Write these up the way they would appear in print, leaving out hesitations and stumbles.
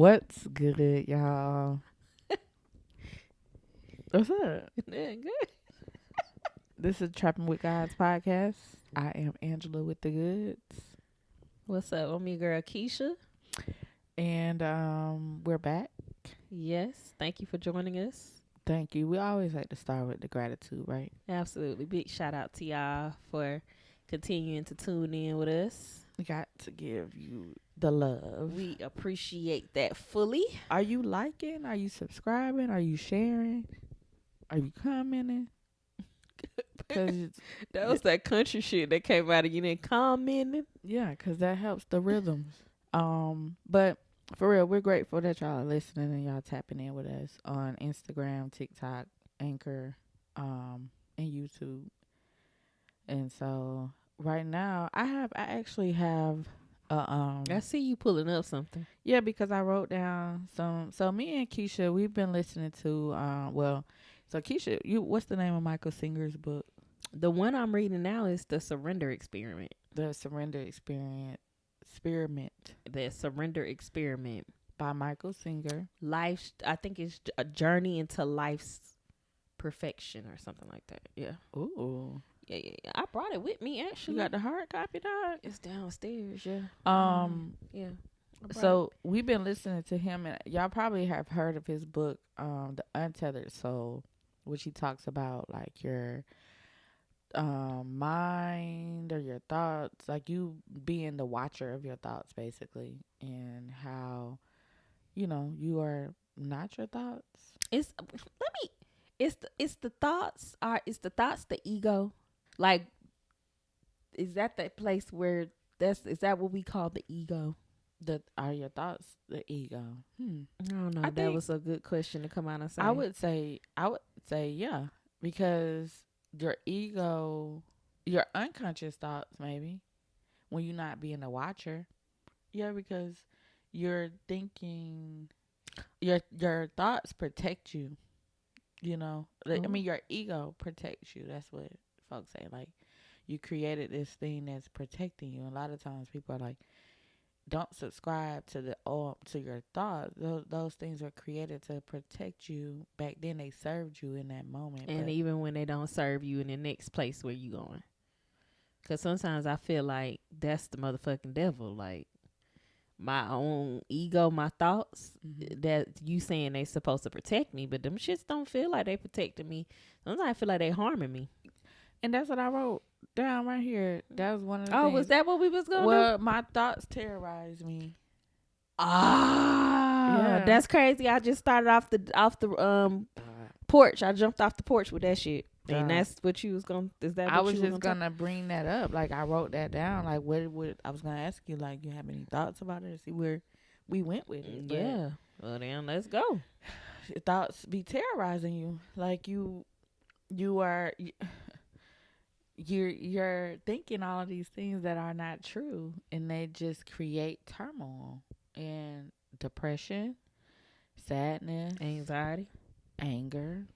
What's good, y'all? What's up? Yeah, good. This is Trappin with God's podcast. I am Angela with the goods, What's up? I'm your girl Keisha. and we're back. Yes, thank you for joining us. Thank you. We always like to start with the gratitude, right? Absolutely. Big shout out to y'all for continuing to tune in with us. We got to give you the love. We appreciate that fully. Are you liking? Are you subscribing? Are you sharing? Are you commenting? Cause That was that country shit that came out of you then commenting. yeah, cause that helps the rhythms. But for real, we're grateful that y'all are listening and y'all tapping in with us on Instagram, TikTok, Anchor, and YouTube. And so right now, I actually have I see you pulling up something. yeah, because I wrote down some. So me and Keisha, we've been listening to so Keisha, what's the name of Michael Singer's book? The one I'm reading now is The Surrender Experiment. The Surrender Experiment The Surrender Experiment. by Michael Singer. Life, I think it's a journey into life's perfection or something like that. Yeah. Ooh. Yeah. I brought it with me, actually. You got the hard copy, dog? It's downstairs, yeah. Yeah. So we've been listening to him, and y'all probably have heard of his book, The Untethered Soul, which he talks about like your mind or your thoughts, like you being the watcher of your thoughts, basically, and how you are not your thoughts. It's the thoughts the ego, like, is that place where is that what we call the ego? That are your thoughts the ego? I don't know. I That think- was a good question to come out and say. I would say yeah, because your ego, your unconscious thoughts, maybe when you're not being a watcher, yeah, because you're thinking, your thoughts protect you. I mean, your ego protects you. That's what folks say. Like, you created this thing that's protecting you. And a lot of times people are like, don't subscribe to to your thoughts. Those things were created to protect you. Back then, they served you in that moment. And even when they don't serve you in the next place where you going, because sometimes I feel like that's the motherfucking devil. Like, my own ego, my thoughts, that you saying they supposed to protect me, but them shits don't feel like they protecting me. Sometimes I feel like they harming me. And that's what I wrote down right here. That was one of the Oh, things. was that what we was going to Well, my thoughts terrorize me. Yeah. That's crazy. I just started off the porch. I jumped off the porch with that shit. And that's what you was going to, is that what I was you just going to bring that up. Like, I wrote that down. Like, what would, I was going to ask you, like, you have any thoughts about it? See where we went with it. Yeah. Well, then let's go. Your thoughts be terrorizing you. Like, you're thinking all of these things that are not true, and they just create turmoil and depression, sadness, Anxiety, anger,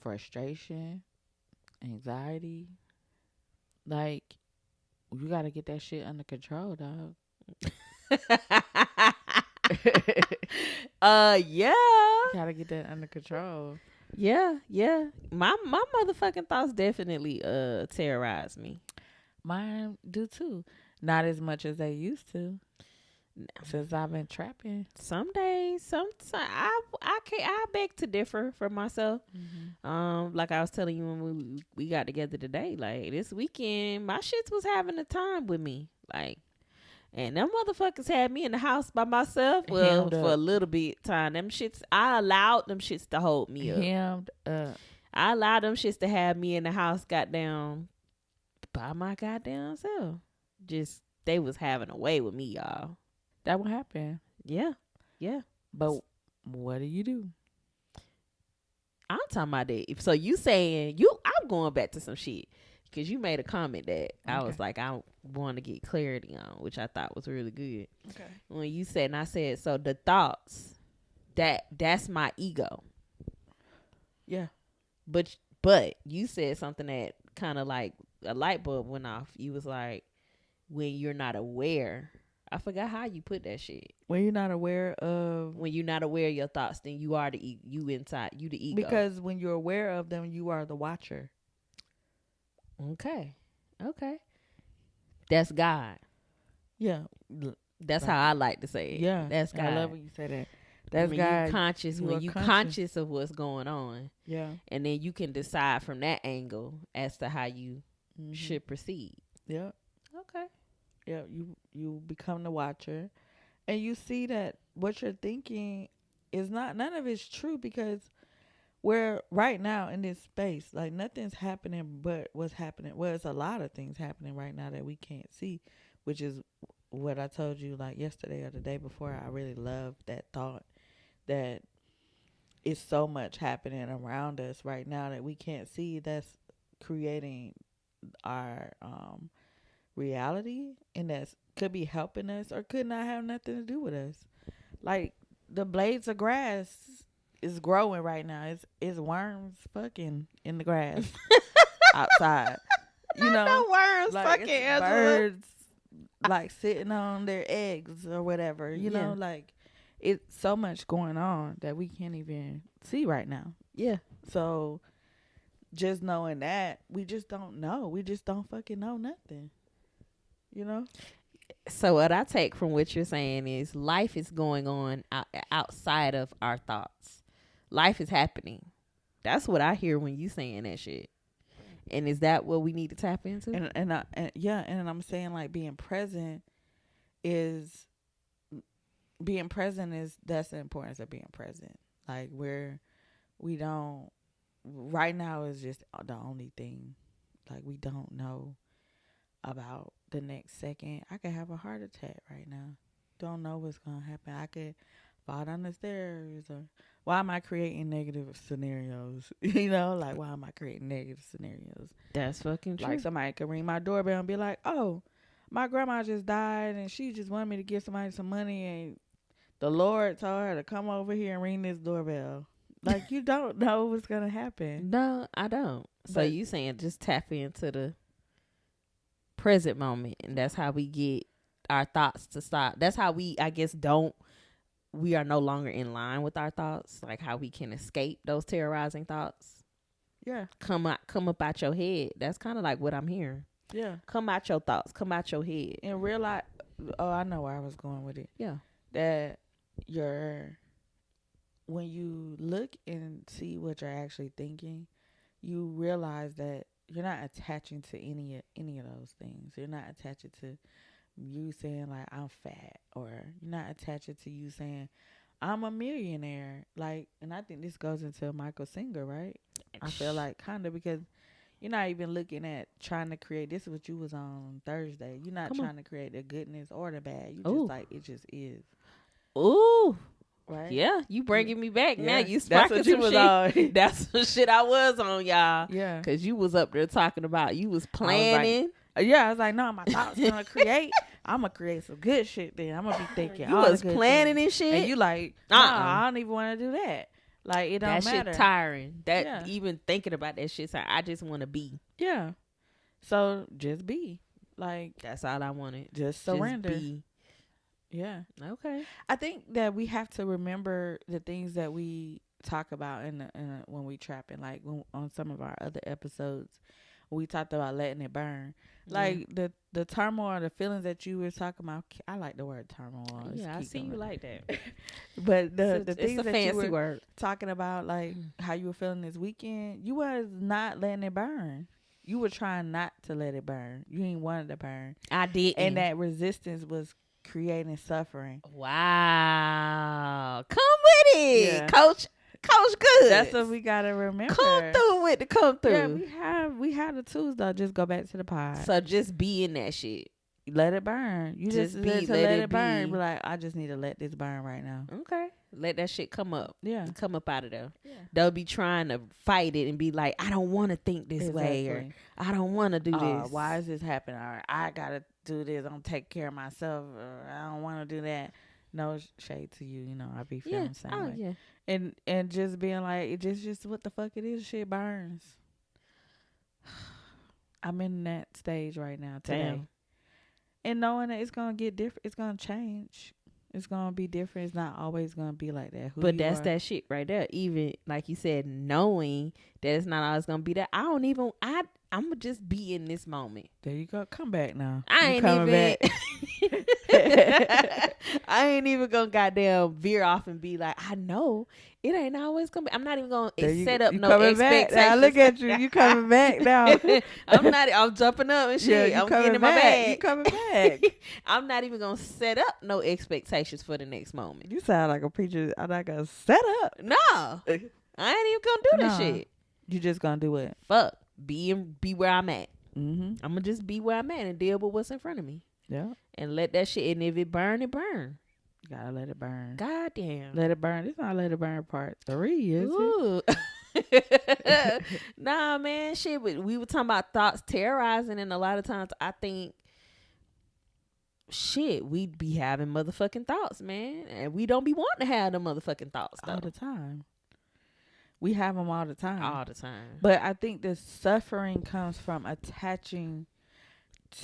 frustration, anxiety. Like, you gotta get that shit under control, dog. Yeah. Gotta get that under control. Yeah. My motherfucking thoughts definitely terrorize me. Mine do too. Not as much as they used to. Since I've been trapping. Some days, I beg to differ for myself. Like I was telling you when we got together today, like this weekend, my shits was having a time with me. Like, and them motherfuckers had me in the house by myself. Well, for a little bit time. Them shits, I allowed them shits to hold me up. Hemmed up. I allowed them shits to have me in the house, goddamn, by my goddamn self. Just, they was having a way with me, y'all. That will happen. Yeah. But what do you do? I'm talking about that. So you saying I'm going back to some shit because you made a comment that I was like, I want to get clarity on, which I thought was really good. Okay. When you said, and I said, so the thoughts, that's my ego. Yeah. But you said something that kind of like a light bulb went off. You was like, when you're not aware. I forgot how you put that shit. When you're not aware of when you're not aware of your thoughts, then you are you inside, you the ego. Because when you're aware of them, you are the watcher. Okay. That's God. Yeah. That's Like, how I like to say it. yeah. That's God. I love when you say that. That's when God. you conscious, when you conscious of what's going on. Yeah. And then you can decide from that angle as to how you should proceed. Yeah. Okay. Yeah. You become the watcher, and you see that what you're thinking is not, none of it's true, because we're right now in this space, like nothing's happening but what's happening. Well, it's a lot of things happening right now that we can't see, which is what I told you like yesterday or the day before. I really love that thought that it's so much happening around us right now that we can't see, that's creating our reality, and that could be helping us or could not have nothing to do with us. Like the blades of grass is growing right now. It's worms fucking in the grass outside. You know, No worms like fucking it's birds like sitting on their eggs or whatever. You know, like it's so much going on that we can't even see right now. Yeah. So just knowing that, we just don't know. We just don't fucking know nothing. You know? So what I take from what you're saying is life is going on outside of our thoughts. Life is happening. That's what I hear when you saying that shit. And is that what we need to tap into? And I'm saying like being present is that's the importance of being present. Like we don't, right now is just the only thing. Like we don't know about the next second. I could have a heart attack right now. Don't know what's gonna happen. I could fall down the stairs, or why am I creating negative scenarios? You know, like why am I creating negative scenarios? That's fucking true. Like somebody could ring my doorbell and be like, "Oh, my grandma just died and she just wanted me to give somebody some money, and the Lord told her to come over here and ring this doorbell." Like you don't know what's gonna happen. No, I don't. So you saying just tap into the present moment, and that's how we get our thoughts to stop. That's how we, I guess, we are no longer in line with our thoughts. Like how we can escape those terrorizing thoughts. Yeah. Come up out your head. That's kind of like what I'm hearing. Yeah. Come out your thoughts. Come out your head. And realize, I know where I was going with it. Yeah. That when you look and see what you're actually thinking, you realize that you're not attaching to any of those things. You're not attaching to you saying like I'm fat, or you're not attaching to you saying I'm a millionaire. Like, and I think this goes into Michael Singer, right? I feel like kind of, because you're not even looking at trying to create. This is what you was on Thursday. You're not trying to create the goodness or the bad. You just like it just is. Ooh. Right? Yeah, you bringing me back now. You that's what you was on. That's the shit I was on, y'all. Yeah, because you was up there talking about, you was planning. I was like, no, my thoughts gonna create. I'm gonna create some good shit. Then I'm gonna be thinking. You was planning things and shit, and you like, nah, I don't even want to do that. Like it don't matter. That shit tiring. Even thinking about that shit, so I just want to be. Yeah. So just be. Like that's all I wanted. Just surrender. Just be. Yeah. Okay. I think that we have to remember the things that we talk about when we trapping. Like on some of our other episodes, we talked about letting it burn. Like the turmoil, the feelings that you were talking about. I like the word turmoil. Yeah, I see you like that. But the things it's a that fancy you were word. Talking about, like how you were feeling this weekend, you was not letting it burn. You were trying not to let it burn. You ain't wanted to burn. I did, and that resistance was creating suffering. Wow, come with it, Coach Good. That's what we gotta remember. Come through. Yeah, we have the tools though. Just go back to the pod. So just be in that shit. Let it burn. You just let it burn. Be like, I just need to let this burn right now. Okay. Let that shit come up. Yeah. Come up out of there. Yeah. They'll be trying to fight it and be like, I don't want to think this way, or I don't want to do this. Why is this happening? Or I gotta do this. I'm take care of myself. Or I don't want to do that. No shade to you. You know, I be feeling the same way. Yeah. And just being like, it just what the fuck it is. Shit burns. I'm in that stage right now today. Damn. And knowing that it's gonna get different, it's gonna change. It's gonna be different. It's not always gonna be like that. Who But you that's are. that shit right there. Even like you said, knowing that it's not always gonna be that. I don't even. I'm gonna just be in this moment. There you go. Come back now. I You ain't coming even. back. I ain't even gonna goddamn veer off and be like, I know it ain't always gonna be. I'm not even gonna set up you no coming back now. expectations. Look at you. You coming back now. I'm not. I'm jumping up and Yeah, shit. you I'm getting coming in my back. bag. You coming back. I'm not even gonna set up no expectations for the next moment. You sound like a preacher. I'm not gonna set up. No, I ain't even gonna do that shit. You just gonna do it. Fuck. Be where I'm at. Mm-hmm. I'm gonna just be where I'm at and deal with what's in front of me. Yeah. And let that shit. And if it burn, it burn. You gotta let it burn. God damn. Let it burn. It's not let it burn part 3, is Ooh. Nah, man. Shit. We were talking about thoughts terrorizing, and a lot of times I think, shit, we'd be having motherfucking thoughts, man, and we don't be wanting to have the motherfucking thoughts it? though. All the time. We have them all the time. All the time. But I think the suffering comes from attaching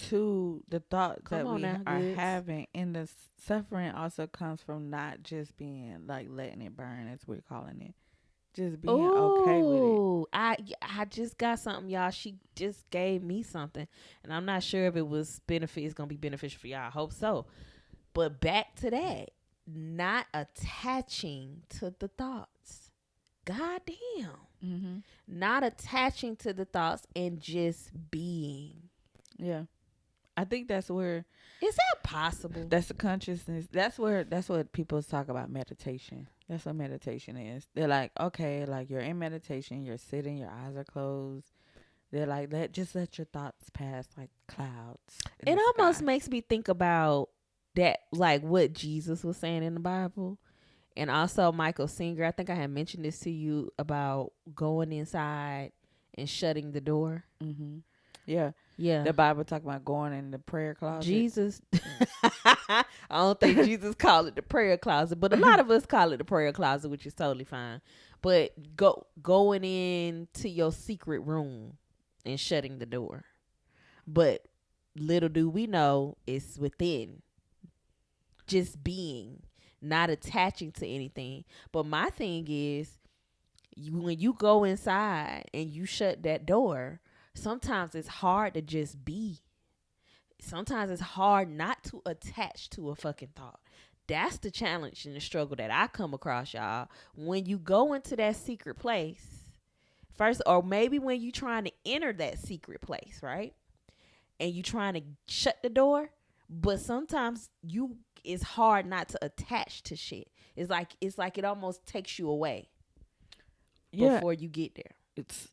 to the thoughts that we are having, and the suffering also comes from not just being like letting it burn, as we're calling it, just being okay with it. I just got something, y'all. She just gave me something, and I'm not sure if it was it's gonna be beneficial for y'all. I hope so. But back to that, not attaching to the thoughts. God damn. Mm-hmm. Not attaching to the thoughts and just being. Yeah. I think that's where. Is that possible? That's the consciousness. That's what people talk about meditation. That's what meditation is. They're like, okay, like you're in meditation, you're sitting, your eyes are closed. They're like, let your thoughts pass like clouds. It almost makes me think about that, like what Jesus was saying in the Bible. And also Michael Singer, I think I had mentioned this to you about going inside and shutting the door. Mm-hmm. Yeah. Yeah. The Bible talk about going in the prayer closet. Jesus. I don't think Jesus called it the prayer closet, but a lot of us call it the prayer closet, which is totally fine. But going into your secret room and shutting the door. But little do we know it's within. Just being. Not attaching to anything. But my thing is, when you go inside and you shut that door, sometimes it's hard to just be. Sometimes it's hard not to attach to a fucking thought. That's the challenge and the struggle that I come across, y'all. When you go into that secret place, first, or maybe when you trying to enter that secret place, right? And you trying to shut the door, but sometimes it's hard not to attach to shit. It's like it almost takes you away before you get there.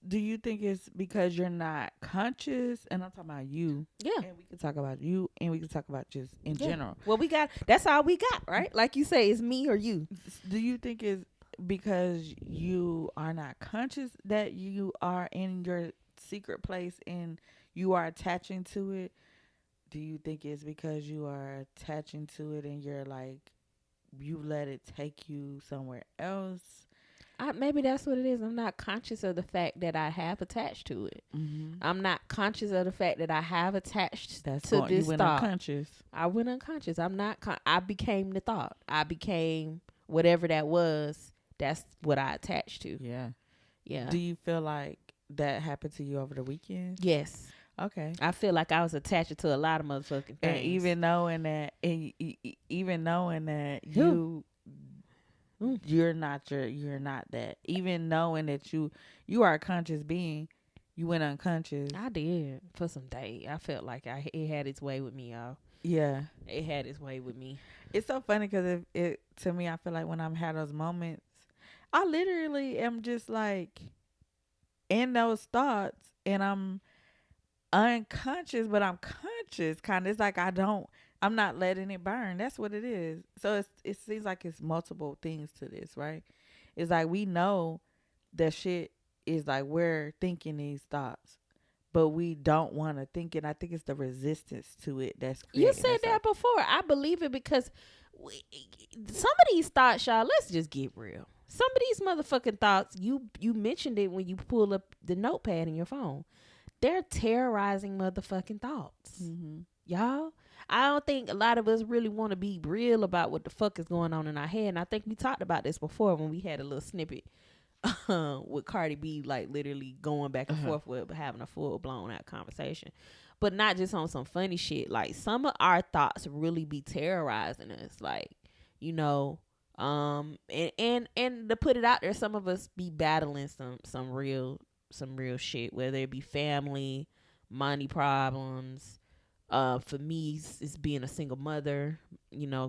Do you think it's because you're not conscious? And I'm talking about you. Yeah. And we can talk about you, and we can talk about just in general. Well, that's all we got, right? Like you say, it's me or you. Do you think it's because you are not conscious that you are in your secret place and you are attaching to it? Do you think it's because you are attaching to it and you're like, you let it take you somewhere else? Maybe that's what it is. I'm not conscious of the fact that I have attached to it. Mm-hmm. I'm not conscious of the fact that I have attached to this you went thought. Unconscious. I went unconscious. I'm not. I became the thought. I became whatever that was. That's what I attached to. Yeah. Yeah. Do you feel like that happened to you over the weekend? Yes. Okay. I feel like I was attached to a lot of motherfucking things. And even knowing that, you're not that. Even knowing that you are a conscious being, you went unconscious. I did for some days. I felt like it had its way with me, y'all. Yeah, it had its way with me. It's so funny because to me, I feel like when I've had those moments, I literally am just like in those thoughts, and I'm unconscious, but I'm conscious. Kind of, it's like I'm not letting it burn. That's what it is. So it seems like it's multiple things to this, right? It's like we know that shit is like we're thinking these thoughts, but we don't want to think it. I think it's the resistance to it that's you said that before. I believe it because some of these thoughts, y'all, let's just get real. Some of these motherfucking thoughts, you mentioned it when you pull up the notepad in your phone. They're terrorizing motherfucking thoughts. Mm-hmm. Y'all, I don't think a lot of us really want to be real about what the fuck is going on in our head. And I think we talked about this before when we had a little snippet with Cardi B, like literally going back and Uh-huh. forth with having a full blown out conversation, but not just on some funny shit. Like some of our thoughts really be terrorizing us, like you know, and to put it out there, some of us be battling some real shit, whether it be family, money problems. For me, it's being a single mother,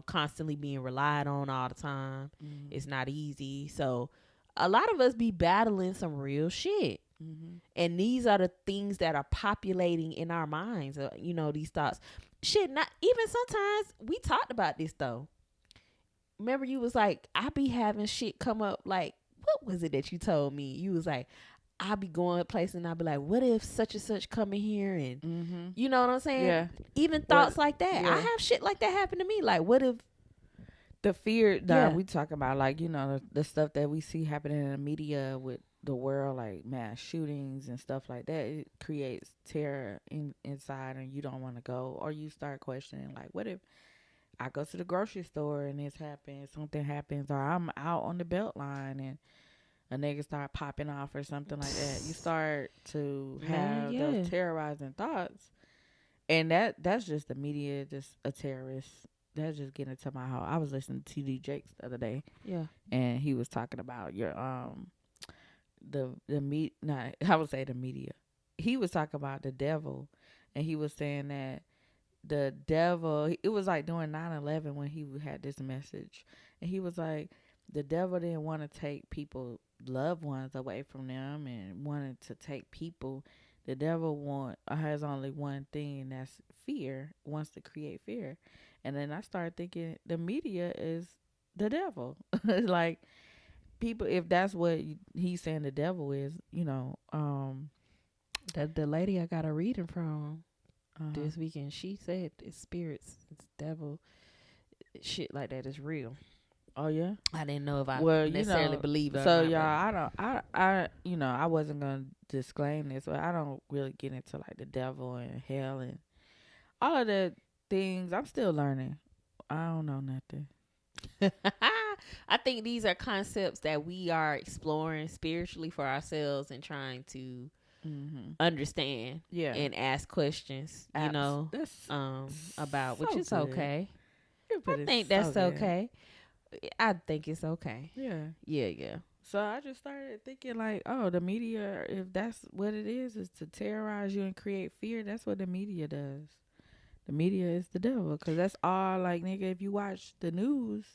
constantly being relied on all the time. Mm-hmm. It's not easy. So a lot of us be battling some real shit. Mm-hmm. And these are the things that are populating in our minds, these thoughts. Shit, not even sometimes we talked about this though. Remember, you was like, I be having shit come up. Like, what was it that you told me? You was like, I be going places and I be like, what if such and such come in here and Mm-hmm. you know what I'm saying? Yeah. Even What? thoughts like that. I Yeah. have shit like that happen to me. Like, what if? The fear that Yeah. we talk about, like, the stuff that we see happening in the media with the world, like mass shootings and stuff like that, it creates terror inside, and you don't want to go, or you start questioning, like, what if I go to the grocery store and this happens, something happens, or I'm out on the belt line and a nigga start popping off or something like that. You start to Man, have those yeah, terrorizing thoughts, and that's just the media, just a terrorist. That's just getting into my heart. I was listening to TD Jakes the other day, yeah. and he was talking about your the meat. Not I would say the media. He was talking about the devil, and he was saying that the devil. It was like during 9/11 when he had this message, and he was like, the devil didn't want to take people loved ones away from them, and wanted to take people. The devil has only one thing, and that's fear. Wants to create fear, and then I started thinking the media is the devil. Like, people, if that's what he's saying the devil is, The lady I got a reading from uh-huh. this weekend, she said it's spirits, it's devil, shit like that is real. Oh yeah. I didn't know if I Well, necessarily believe it or so not, y'all, but I wasn't gonna disclaim this, but I don't really get into like the devil and hell and all of the things. I'm still learning. I don't know nothing. I think these are concepts that we are exploring spiritually for ourselves and trying to Mm-hmm. understand Yeah. and ask questions, That's about, which so is good. okay. You I put it think so that's good. okay. I think it's okay. Yeah. Yeah, yeah. So I just started thinking like, oh, the media, if that's what it is to terrorize you and create fear. That's what the media does. The media is the devil, because that's all. Like, nigga, if you watch the news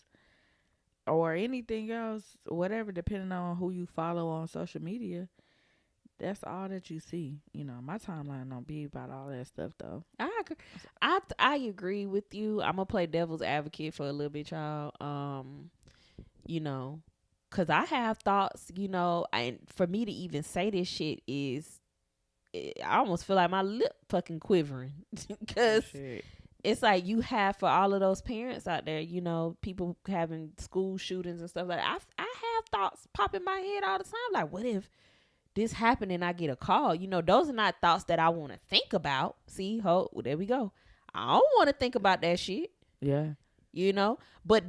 or anything else, whatever, depending on who you follow on social media, that's all that you see. My timeline don't be about all that stuff though. I agree. I agree with you. I'm gonna play devil's advocate for a little bit, y'all. You know, cause I have thoughts. And for me to even say this shit is, I almost feel like my lip fucking quivering, Oh cause shit. it's like you have for all of those parents out there. People having school shootings and stuff like that. I have thoughts pop in my head all the time. Like, what if this happened and I get a call? Those are not thoughts that I want to think about. See, well, there we go. I don't want to think about that shit. Yeah. But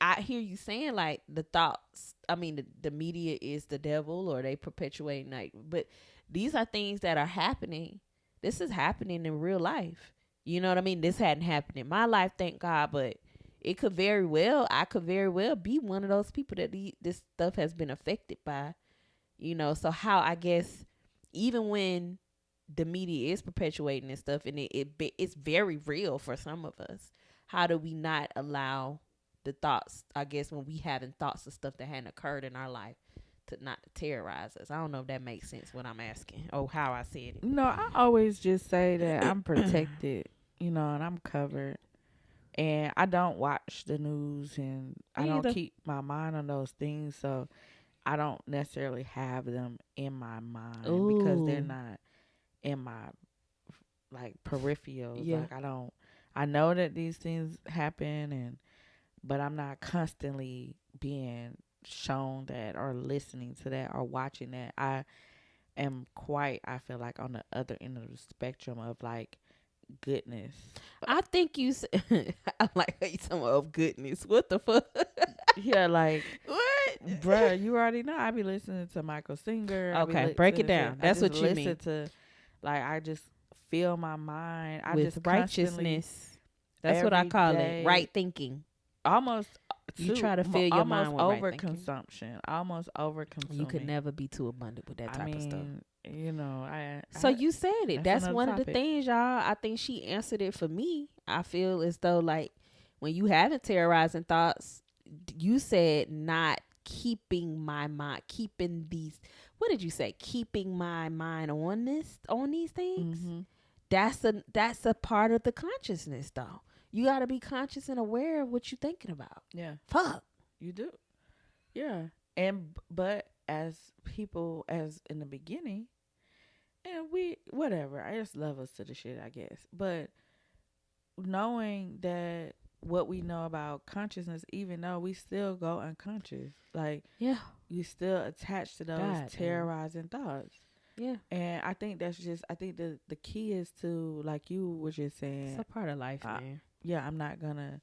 I hear you saying like the thoughts. I mean, the media is the devil, or they perpetuate like. But these are things that are happening. This is happening in real life. You know what I mean? This hadn't happened in my life, thank God. But I could very well be one of those people that this stuff has been affected by. So how, I guess, even when the media is perpetuating this stuff and it's very real for some of us, how do we not allow the thoughts, I guess, when we having thoughts of stuff that hadn't occurred in our life, to not terrorize us? I don't know if that makes sense what I'm asking, or how I said No, I always just say that I'm protected, and I'm covered. And I don't watch the news, and it. I Me don't either. keep my mind on those things. So I don't necessarily have them in my mind because they're Ooh. not in my, like, peripherals. Yeah. Like, I know that these things happen, but I'm not constantly being shown that or listening to that or watching that. I am quite, I feel like, on the other end of the spectrum of, like, goodness. I think you. I like how you talking about, oh, goodness. What the fuck? Yeah, like, What? bruh, you already know. I be listening to Michael Singer. I be Okay, break it listening down. to, I That's just what you listen mean. to, like, I just feel my mind. I With just constantly righteousness. That's what I every call it. day, Right thinking. almost You try to fill your almost mind with right thinking. overconsumption, almost over You could consuming. never be too abundant with that I type of stuff. mean, you know, So you said it. that's That's another one of the topic. things, y'all. I think she answered it for me. I feel as though, like, when you having terrorizing thoughts, you said not keeping my mind, keeping these. What did you say? Keeping my mind on these things. Mm-hmm. That's a part of the consciousness, though. You got to be conscious and aware of what you're thinking about. Yeah, Fuck. you do. Yeah, but as people, as in the beginning, and we whatever. I just love us to the shit, I guess. But knowing that what we know about consciousness, even though we still go unconscious, like, Yeah. you still attached to those God, terrorizing thoughts. Yeah. And I think I think the key is to, like you were just saying, It's a part of life, man. yeah, I'm not gonna.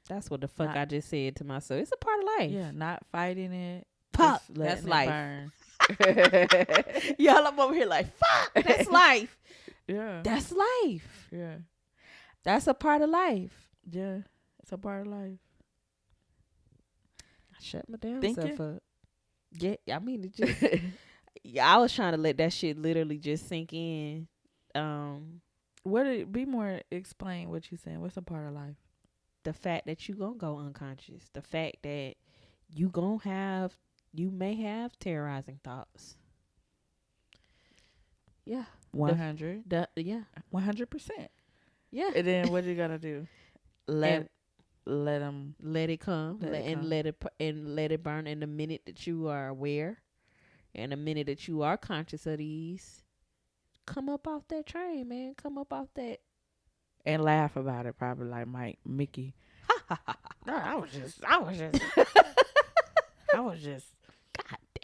That's what the fuck Not- I just said to myself. It's a part of life. Yeah, not fighting it. Fuck. just letting That's it life. burn. Y'all, I'm over here like, fuck. That's life. Yeah. That's life. Yeah. That's a part of life. Yeah. It's a part of life. I shut my damn Thinking? self up. Yeah, I mean, it just. Yeah, I was trying to let that shit literally just sink in. What it be more? Explain what you saying. What's a part of life? The fact that you gonna go unconscious. The fact that you may have terrorizing thoughts. Yeah. 100. Yeah. 100%. Yeah. And then what you gotta do? Let them. Let it come. Let it come. Let it burn. In the minute that you are aware, and the minute that you are conscious of these, come up off that train, man. Come up off that. And laugh about it, probably like Mickey. No, I was just God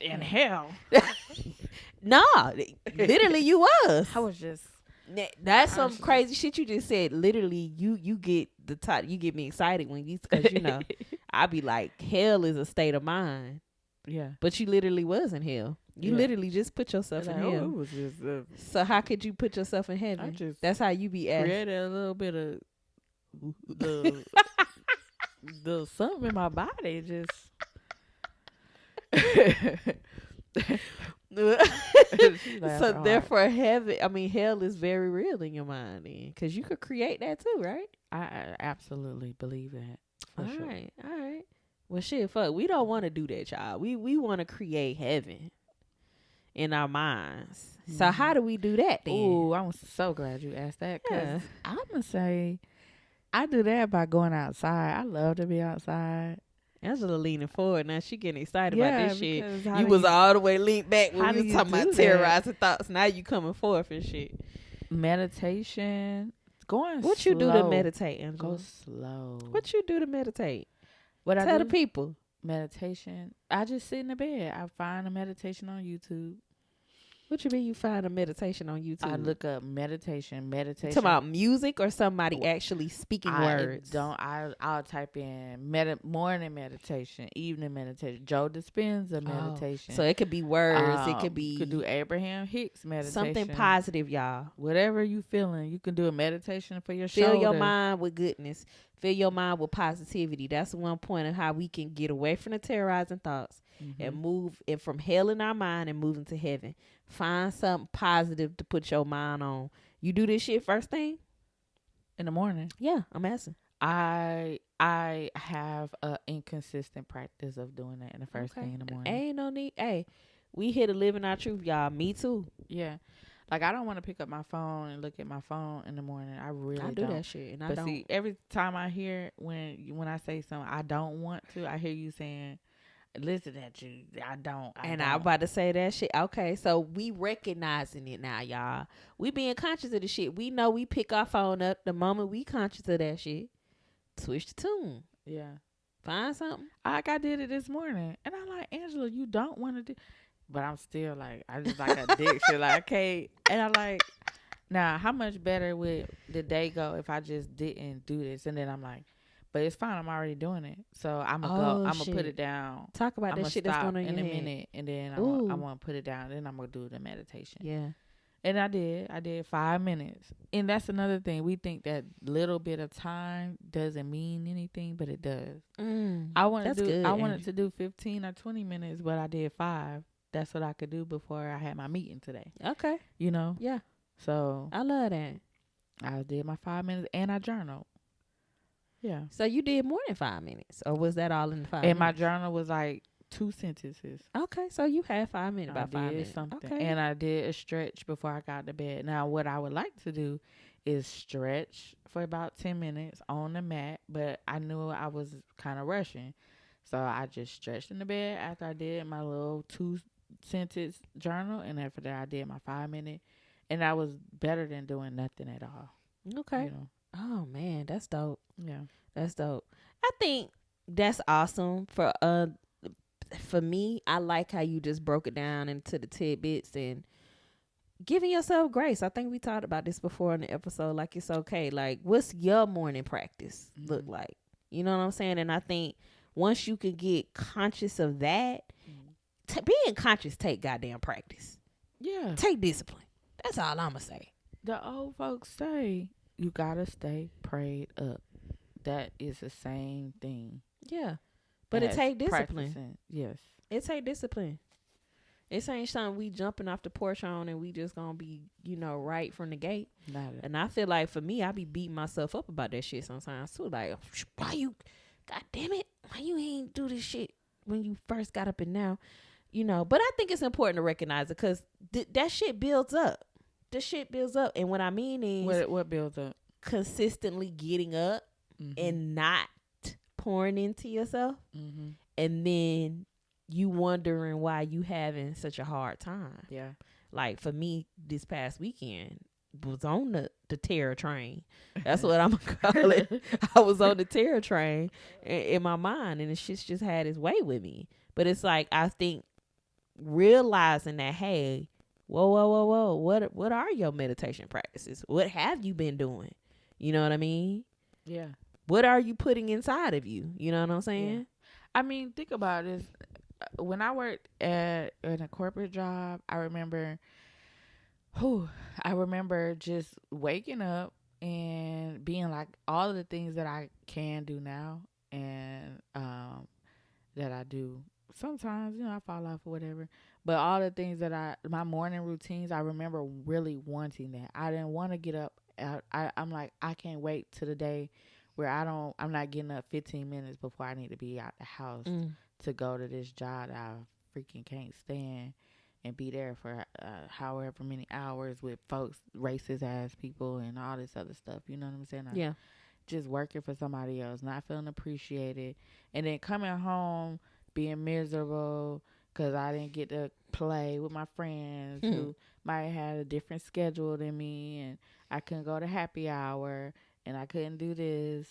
in hell. Nah, literally you was. I was just. That's some crazy shit you just said. Literally, you get the top. You get me excited when you, because you know, I be like, hell is a state of mind. Yeah. But you literally was in hell. You Yeah. literally just put yourself in Like, hell. it was just. So how could you put yourself in I heaven? just That's how you be asked. created a little bit of the something in my body just. She's laughing So hard. therefore, hell is very real in your mind, then, because you could create that too, right? I absolutely believe that. For sure. All right. Well, shit, fuck. We don't want to do that, y'all. We want to create heaven in our minds. So how do we do that then? Ooh, I'm so glad you asked that, because Yeah. I'm gonna say I do that by going outside. I love to be outside. Angela leaning forward now. She getting excited Yeah, about this shit. because how You do was you- all the way leaned back when how we do was you talking do about that? terrorizing thoughts. Now you coming forth and shit. Meditation. Going What slow. you do to meditate, Angela? Go slow. What you do to meditate? What I Tell do? the people. Meditation. I just sit in the bed. I find a meditation on YouTube. What you mean you find a meditation on YouTube? I look up meditation. Talking about music or somebody actually speaking words? I'll type in morning meditation, evening meditation, Joe Dispenza meditation. So it could be words. It could be you could do Abraham Hicks meditation. something positive, y'all. Whatever you feeling, you can do a meditation for your Fill shoulder. your mind with goodness. Fill your mind with positivity. That's one point of how we can get away from the terrorizing thoughts and move and from hell in our mind and move into heaven. Find something positive to put your mind on. You do this shit first thing in the morning. Yeah, I'm asking. I have a inconsistent practice of doing that in the first thing in the morning. Ain't no need. Hey, we here to live in our truth, y'all. Me too. Yeah. Like, I don't want to pick up my phone and look at my phone in the morning. I really don't. I do that shit, and I don't. See, every time I hear when I say something I don't want to, I hear you saying, "Listen at you." I don't. I'm about to say that shit. Okay, so we recognizing it now, y'all. We being conscious of the shit. We know we pick our phone up the moment we conscious of that shit. Switch the tune. Yeah. Find something. Like, I did it this morning, and I'm like, Angela, you don't want to do. But I'm still like, I just like addiction. Like, I can't. And I'm like, Now, how much better would the day go if I just didn't do this, and then I'm like, but it's fine. I'm already doing it, so I'm gonna go. Oh I'm gonna put it shit. down. Talk about I'm that gonna shit that's stop going on in in your a head. minute, and then I'm Ooh. gonna put it down. Then I'm gonna do the meditation. Yeah. And I did. I did 5 minutes. And that's another thing. We think that little bit of time doesn't mean anything, but it does. That's good, I wanted Andrew. to do 15 or 20 minutes, but I did 5. That's what I could do before I had my meeting today. Okay. You know? Yeah. So I love that. I did my 5 minutes and I journaled. Yeah. So you did more than 5 minutes, or was that all in the five And my minutes? journal was like 2 sentences. Okay, so you had 5 minutes, I about five did minutes. something. Okay. And I did a stretch before I got to bed. Now, what I would like to do is stretch for about 10 minutes on the mat, but I knew I was kind of rushing. So I just stretched in the bed after I did my little 2 sentence journal. And after that, I did my 5 minute. And that was better than doing nothing at all. Okay. You know? Oh man, that's dope. Yeah. That's dope. I think that's awesome for me. I like how you just broke it down into the tidbits and giving yourself grace. I think we talked about this before in the episode. Like, it's okay. Like, what's your morning practice look like? You know what I'm saying? And I think once you can get conscious of that, being conscious take goddamn practice. Yeah. Take discipline. That's all I'm gonna say. The old folks say you gotta stay prayed up. That is the same thing. Yeah, but it take discipline. Practicing. Yes, it take discipline. It ain't something we jumping off the porch on and we just gonna be, right from the gate. not it. And I feel like for me, I be beating myself up about that shit sometimes too. Like, why you, god damn it, why you ain't do this shit when you first got up and now, But I think it's important to recognize it because that shit builds up. The shit builds up, and what I mean is What builds up? consistently getting up and not pouring into yourself, and then you wondering why you having such a hard time. Yeah. Like for me, this past weekend was on the terror train. That's what I'm gonna call it. I was on the terror train in my mind, and the shit just had its way with me. But it's like, I think realizing that, hey, whoa, what are your meditation practices? What have you been doing? You know what I mean? Yeah. What are you putting inside of you? You know what I'm saying? Yeah. I mean, think about this. When I worked in a corporate job, I remember just waking up and being like, all of the things that I can do now and that I do sometimes, I fall off or whatever. But all the things that my morning routines, I remember really wanting that. I didn't want to get up. I'm like, I can't wait to the day where I'm not getting up 15 minutes before I need to be out the house to go to this job that I freaking can't stand and be there for however many hours with folks, racist ass people and all this other stuff. You know what I'm saying? Yeah. Just working for somebody else, not feeling appreciated, and then coming home being miserable because I didn't get to play with my friends who might have had a different schedule than me, and I couldn't go to happy hour, and I couldn't do this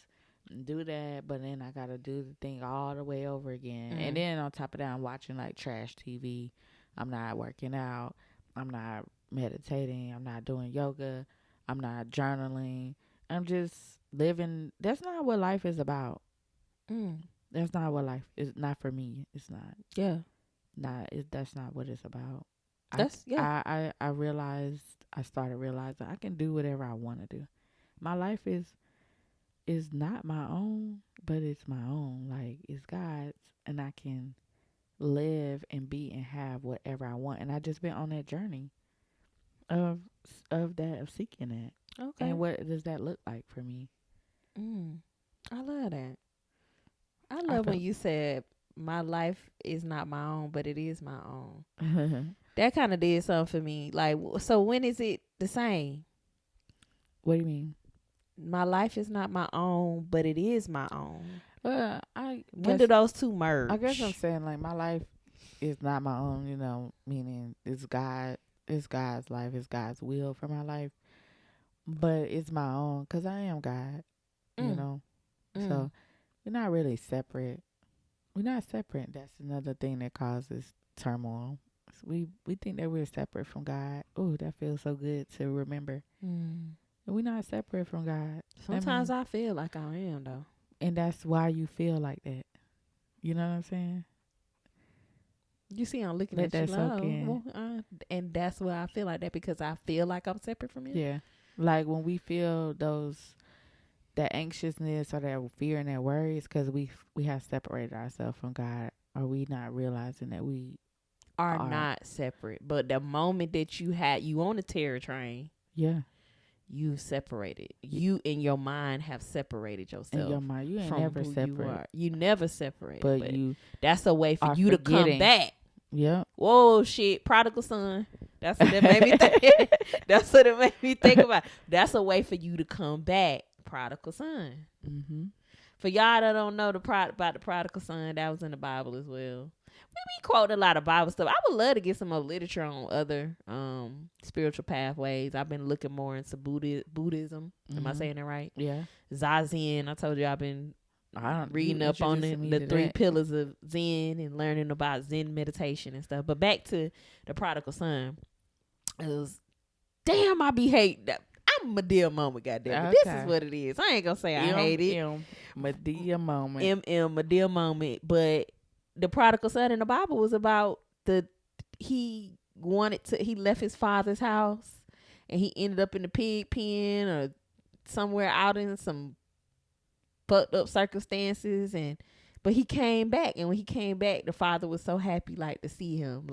and do that, but then I got to do the thing all the way over again. And then on top of that, I'm watching like trash TV. I'm not working out. I'm not meditating. I'm not doing yoga. I'm not journaling. I'm just living. That's not what life is about. That's not what life is. Not for me. It's not. Yeah. That's not what it's about. I realized. I started realizing I can do whatever I want to do. My life is not my own, but it's my own. Like, it's God's, and I can live and be and have whatever I want. And I just been on that journey of seeking that. Okay. And what does that look like for me? I love that. I love when you said my life is not my own, but it is my own. That kind of did something for me. Like, so when is it the same? What do you mean? My life is not my own, but it is my own. Well, when do those two merge? I guess I'm saying, like, my life is not my own, meaning it's God's life, it's God's will for my life, but it's my own because I am God, So we're not really separate. We're not separate. That's another thing that causes turmoil We think that we're separate from God. Oh, that feels so good to remember. Mm. We're not separate from God. Sometimes I feel like I am though. And that's why you feel like that. You know what I'm saying? You see, I'm looking Let at that you. soak in. And that's why I feel like that, because I feel like I'm separate from you. Yeah. Like when we feel that anxiousness or that fear and that worry, is because we have separated ourselves from God. Are we not realizing that we Are not separate? But the moment that you on the terror train, yeah, you separated. You in your mind have separated yourself. In your mind, you ain't from never who separate. you are. You never separated. But you that's a way for are you to come forgetting. back. Yeah. Whoa, shit, prodigal son. That's what that made me think. That's what it made me think about. That's a way for you to come back, prodigal son. Mm-hmm. For y'all that don't know about the prodigal son, that was in the Bible as well. We quote a lot of Bible stuff. I would love to get some more literature on other spiritual pathways. I've been looking more into Buddhism. Am I saying that right? Yeah. Zazen. I told you I've been reading up on the 3 pillars of Zen and learning about Zen meditation and stuff. But back to the prodigal son. It was, damn, I be hating that. I'm Medea moment, goddamn. Okay. This is what it is. I ain't gonna say I hate it. Medea moment. Medea moment. But the prodigal son in the Bible was about he left his father's house and he ended up in the pig pen or somewhere out in some fucked up circumstances, but he came back, and when he came back, the father was so happy to see him,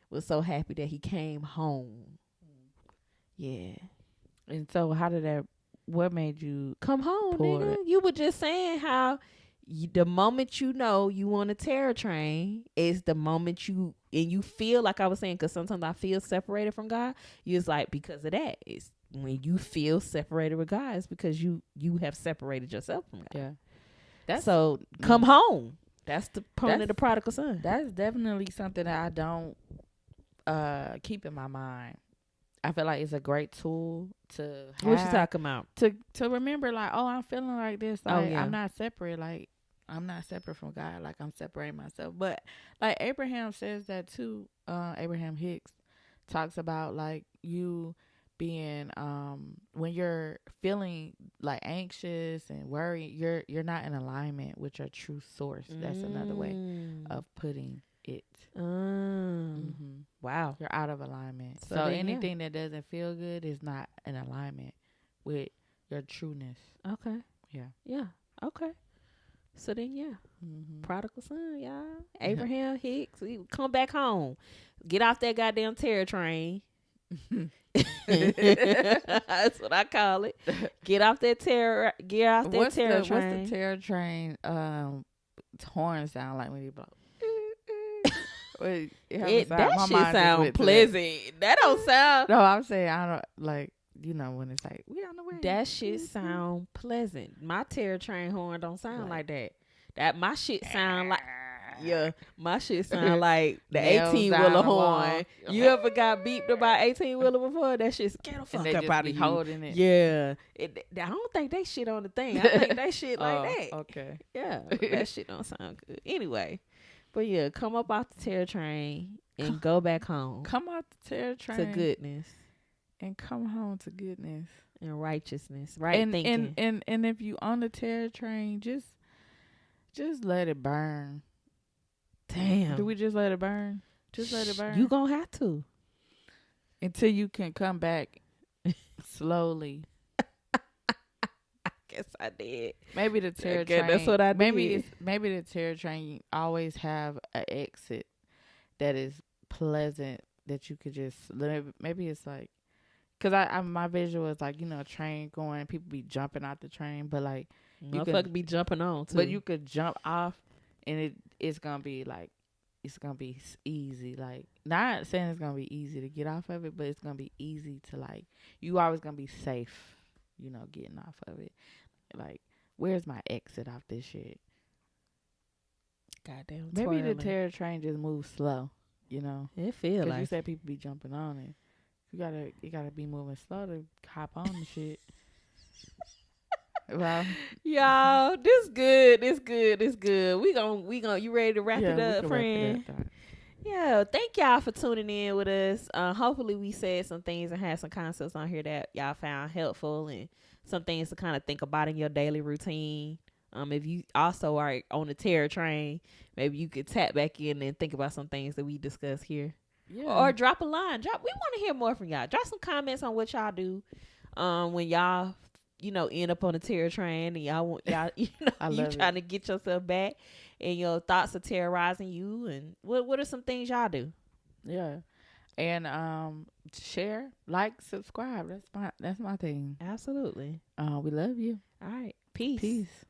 was so happy that he came home. Yeah. And so what made you come home, nigga? You were just saying how the moment you know you on a terror train is the moment you feel like I was saying, because sometimes I feel separated from God. You was like, because of that. It's when you feel separated with God, it's because you have separated yourself from God. Yeah. So come home. That's the point of the prodigal son. That's definitely something that I don't keep in my mind. I feel like it's a great tool to have. What you talking about? To remember, I'm feeling like this. I'm not separate. I'm not separate from God. I'm separating myself. But Abraham says that too. Abraham Hicks talks about you being when you're feeling anxious and worried, you're not in alignment with your true source. That's another way of putting it. Mm-hmm. Wow. You're out of alignment. So anything that doesn't feel good is not in alignment with your trueness. Okay. Yeah. Yeah. Okay. So then, prodigal son, y'all. Abraham Hicks, he come back home. Get off that goddamn terror train. That's what I call it. Get off that terror. Get off that terror train. What's the terror train horn sound like when you blow? That shit sound pleasant. That don't sound. No, I'm saying I don't when it's we on the way. That shit sound pleasant. My terror train horn don't sound like that. That my shit sound like. Yeah, my shit sound like the 18-wheeler horn. You ever got beeped by 18-wheeler before? That shit scared the fuck up out of you. Holding it. Yeah, I don't think they shit on the thing. I think they shit like that. Okay. Yeah, that shit don't sound good. Anyway, but yeah, come up off the terror train and go back home. Come off the terror train to goodness, and come home to goodness and righteousness, right thinking. And if you on the terror train, just let it burn. Damn. Do we just let it burn? Just let it burn. You gonna have to. Until you can come back slowly. I guess I did. Maybe the terror train. That's what I did. Maybe the terror train always have an exit that is pleasant that you could just. Maybe it's because my visual is a train going. People be jumping out the train, but you could be jumping on too. But you could jump off. And it's gonna be it's gonna be easy. Not saying it's gonna be easy to get off of it, but it's gonna be easy to you always gonna be safe, getting off of it. Where's my exit off this shit? Goddamn. Maybe twirling. the terror train just moves slow. It feel like you said people be jumping on it. You gotta be moving slow to hop on the shit. Well, y'all, this good. We gonna. You ready to wrap it up, friend? Yeah, thank y'all for tuning in with us. Hopefully we said some things and had some concepts on here that y'all found helpful and some things to kind of think about in your daily routine. If you also are on the terror train, maybe you could tap back in and think about some things that we discussed here. Yeah. Or drop a line. We want to hear more from y'all. Drop some comments on what y'all do when y'all end up on the terror train and y'all want y'all I you love trying it. to get yourself back and your thoughts are terrorizing you, and what are some things y'all do? Yeah. And share, like, subscribe. That's my thing. Absolutely. We love you. All right. Peace. Peace.